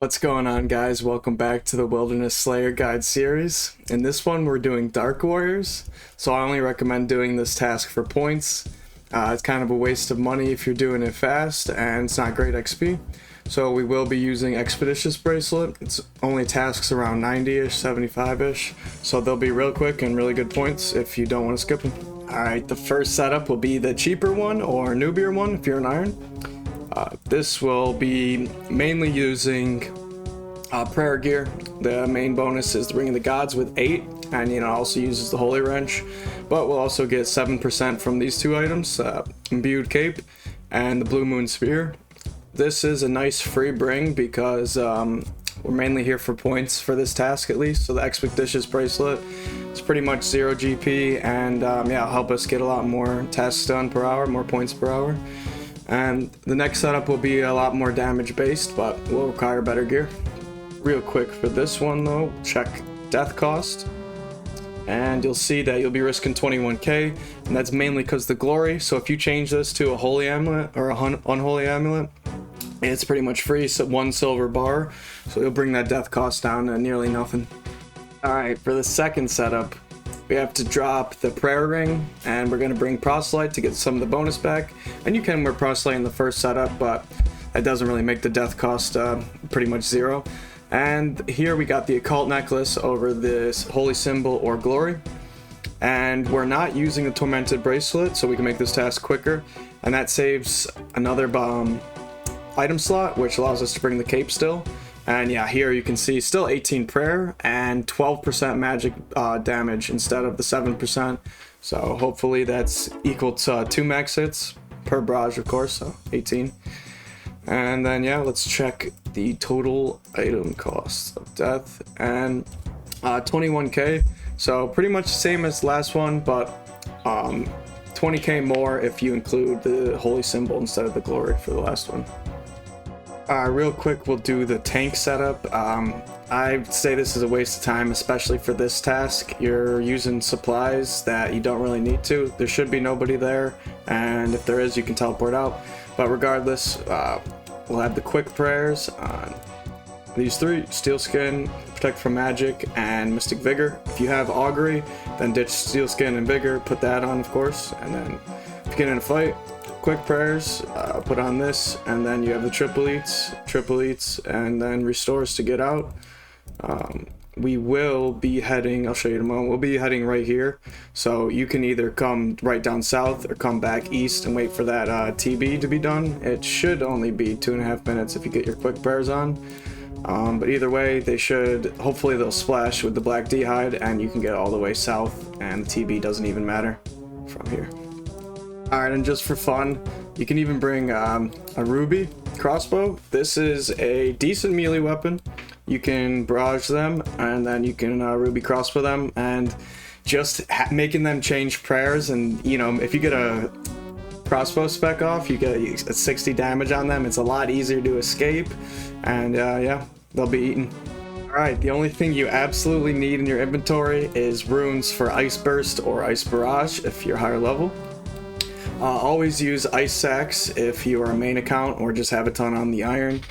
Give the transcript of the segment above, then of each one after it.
What's going on, guys? Welcome back to the Wilderness Slayer Guide series. In this one we're doing Dark Warriors, so I only recommend doing this task for points. It's kind of a waste of money if you're doing it fast, and it's not great XP. So we will be using Expeditious Bracelet. It's only tasks around 90-ish, 75-ish, so they'll be real quick and really good points if you don't want to skip them. Alright, the first setup will be the cheaper one or newbier one if you're an iron. This will be mainly using prayer gear. The main bonus is the Ring of the Gods with 8, and also uses the Holy Wrench, but we'll also get 7% from these two items, Imbued Cape and the Blue Moon Spear. This is a nice free bring because we're mainly here for points for this task at least, so the Expeditious Bracelet is pretty much 0 GP, and it'll help us get a lot more tasks done per hour, more points per hour. And the next setup will be a lot more damage based, but will require better gear. Real quick for this one though, check death cost, and you'll see that you'll be risking 21k, and that's mainly because the glory. So if you change this to a holy amulet or a unholy amulet, it's pretty much free, so 1 silver bar, so you'll bring that death cost down to nearly nothing. Alright, for the second setup, we have to drop the prayer ring, and we're going to bring proselyte to get some of the bonus back. And you can wear proselyte in the first setup, but that doesn't really make the death cost pretty much 0. And here we got the occult necklace over this holy symbol or glory, and we're not using the tormented bracelet, so we can make this task quicker, and that saves another item slot, which allows us to bring the cape still. And yeah, here you can see still 18 prayer and 12% magic damage instead of the 7%. So hopefully that's equal to 2 max hits per barrage, of course, so 18. And then yeah, let's check the total item cost of death, and 21k. So pretty much the same as the last one, but 20k more if you include the holy symbol instead of the glory for the last one. Real quick, we'll do the tank setup. I'd say this is a waste of time, especially for this task. You're using supplies that you don't really need to. There should be nobody there, and if there is, you can teleport out. But regardless, we'll have the quick prayers on these 3: Steel Skin, Protect from Magic, and Mystic Vigor. If you have Augury, then ditch Steel Skin and Vigor, put that on, of course, and then if you get in a fight, quick prayers, put on this, and then you have the triple eats, and then restores to get out. We will be heading, I'll show you in a moment, we'll be heading right here, so you can either come right down south or come back east and wait for that TB to be done. It should only be 2.5 minutes if you get your quick prayers on, but either way, hopefully they'll splash with the black d'hide, and you can get all the way south, and the TB doesn't even matter from here. Alright, and just for fun, you can even bring a ruby crossbow. This is a decent melee weapon. You can barrage them, and then you can ruby crossbow them, and just making them change prayers, and if you get a crossbow spec off, you get a 60 damage on them. It's a lot easier to escape, and yeah, they'll be eaten. Alright, the only thing you absolutely need in your inventory is runes for Ice Burst or Ice Barrage if you're higher level. Always use Ice Sacks if you are a main account or just have a ton on the iron.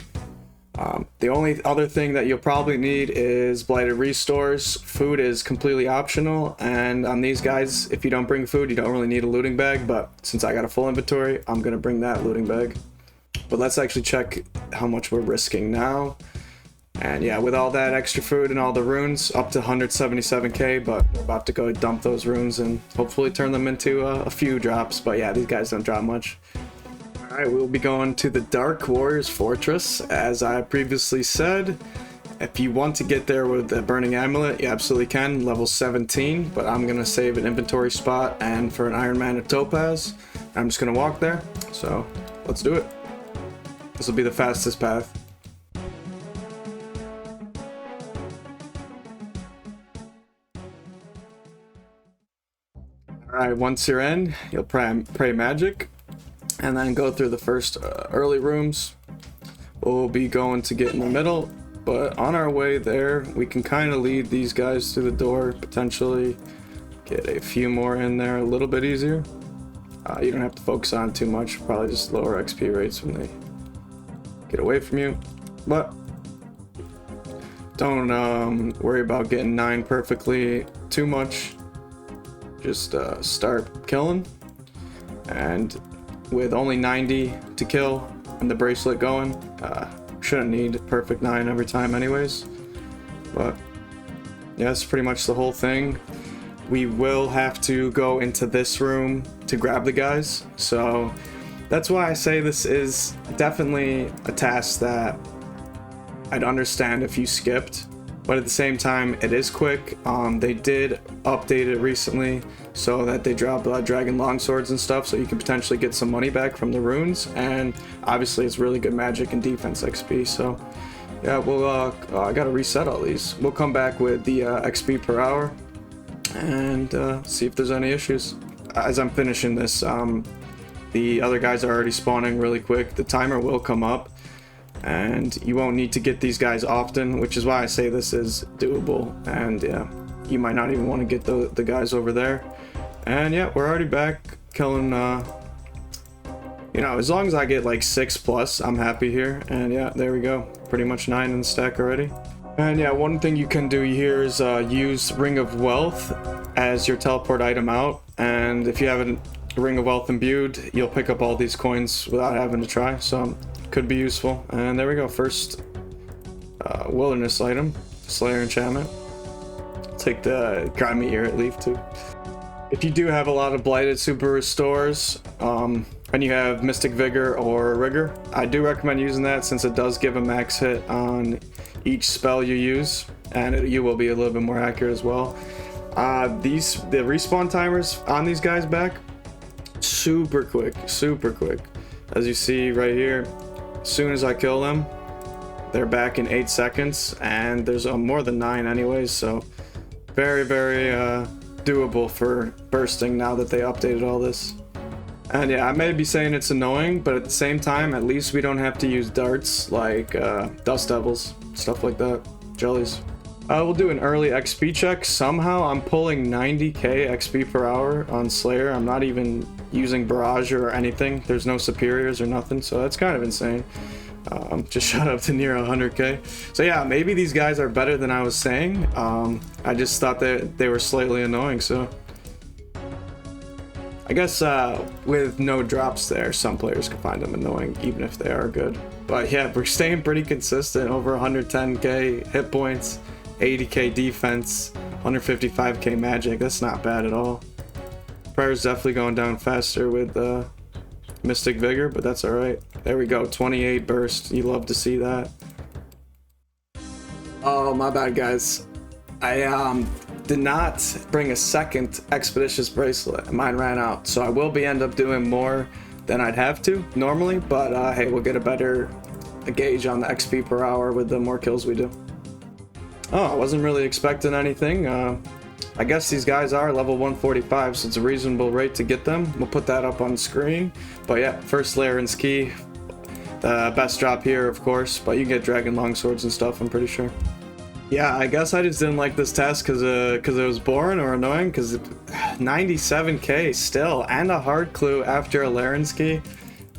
The only other thing that you'll probably need is Blighted Restores. Food is completely optional, and on these guys, if you don't bring food, you don't really need a looting bag, but since I got a full inventory, I'm going to bring that looting bag. But let's actually check how much we're risking now. And yeah, with all that extra food and all the runes, up to 177k, but we're about to go dump those runes and hopefully turn them into a few drops. But yeah, these guys don't drop much. Alright, we'll be going to the Dark Warriors Fortress. As I previously said, if you want to get there with the Burning Amulet, you absolutely can, level 17, but I'm going to save an inventory spot and for an Iron Man or Topaz. I'm just going to walk there, so let's do it. This will be the fastest path. Alright, once you're in, you'll pray magic, and then go through the first early rooms. We'll be going to get in the middle, but on our way there, we can kind of lead these guys through the door, potentially get a few more in there a little bit easier. You don't have to focus on too much, probably just lower XP rates when they get away from you. But Don't worry about getting 9 perfectly too much. Just start killing, and with only 90 to kill and the bracelet going, shouldn't need perfect 9 every time anyways. But yeah, that's pretty much the whole thing. We will have to go into this room to grab the guys, so that's why I say this is definitely a task that I'd understand if you skipped, but at the same time it is quick. They did update it recently so that they drop dragon longswords and stuff, so you can potentially get some money back from the runes, and obviously it's really good magic and defense XP. So yeah, we'll I gotta reset all these. We'll come back with the XP per hour and see if there's any issues. As I'm finishing this, the other guys are already spawning really quick. The timer will come up, and you won't need to get these guys often, which is why I say this is doable. And yeah, you might not even want to get the guys over there. And yeah, we're already back killing, you know, as long as I get like 6+, I'm happy here. And yeah, there we go, pretty much 9 in the stack already. And yeah, one thing you can do here is use Ring of Wealth as your teleport item out, and if you have a Ring of Wealth imbued, you'll pick up all these coins without having to try, so could be useful. And there we go, first wilderness item, Slayer enchantment. Take the grimy ear at leaf too. If you do have a lot of blighted super restores, and you have Mystic Vigor or Rigor, I do recommend using that, since it does give a max hit on each spell you use, and you will be a little bit more accurate as well. The respawn timers on these guys back, super quick. As you see right here, as soon as I kill them, they're back in 8 seconds, and there's more than 9 anyways, so very doable for bursting now that they updated all this. And yeah, I may be saying it's annoying, but at the same time, at least we don't have to use darts like Dust Devils, stuff like that, jellies. We'll do an early XP check. Somehow I'm pulling 90k XP per hour on Slayer. I'm not even using Barrage or anything. There's no superiors or nothing, so that's kind of insane. Just shot up to near 100k. So yeah, maybe these guys are better than I was saying. I just thought that they were slightly annoying, so I guess with no drops there, some players can find them annoying even if they are good. But yeah, we're staying pretty consistent, over 110k hit points, 80k defense, 155k magic. That's not bad at all. Prayer's definitely going down faster with Mystic Vigor, but that's alright. There we go, 28 burst. You love to see that. Oh, my bad, guys. I did not bring a second Expeditious Bracelet. Mine ran out, so I will end up doing more than I'd have to normally, but hey, we'll get a better gauge on the XP per hour with the more kills we do. Oh, I wasn't really expecting anything. I guess these guys are level 145, so it's a reasonable rate to get them. We'll put that up on screen. But yeah, first Larran's Key. The best drop here, of course, but you can get Dragon Longswords and stuff, I'm pretty sure. Yeah, I guess I just didn't like this task because it was boring or annoying, because 97k still, and a hard clue after a Larran's Key.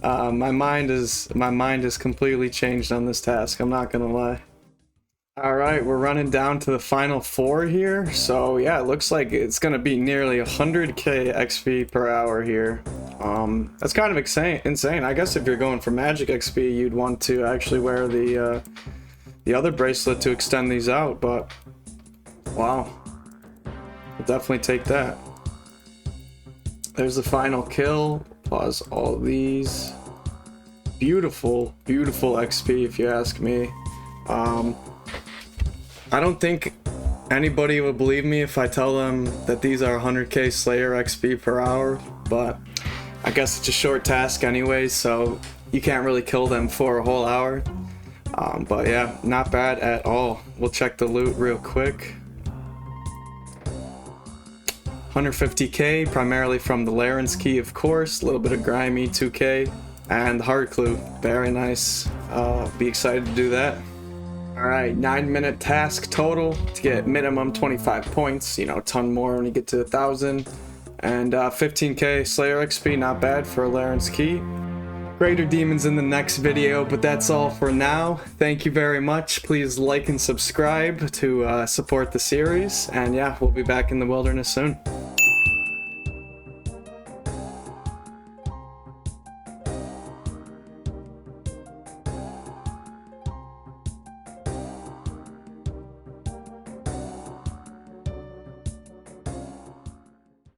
My mind is completely changed on this task, I'm not gonna lie. Alright, we're running down to the final 4 here, so yeah, it looks like it's gonna be nearly 100k XP per hour here. That's kind of insane. I guess if you're going for magic XP, you'd want to actually wear the other bracelet to extend these out, but wow, we'll definitely take that. There's the final kill. Pause all these. Beautiful XP if you ask me. I don't think anybody would believe me if I tell them that these are 100k Slayer XP per hour, but I guess it's a short task anyways, so you can't really kill them for a whole hour. But yeah, not bad at all. We'll check the loot real quick. 150k, primarily from the Larran's Key, of course. A little bit of grimy, 2k, and the hard clue. Very nice. Be excited to do that. Alright, 9-minute task total to get minimum 25 points, you know, a ton more when you get to 1,000. And 15k Slayer XP, not bad for a Larran's Key. greater demons in the next video, but that's all for now. Thank you very much. Please like and subscribe to support the series, and yeah, we'll be back in the wilderness soon.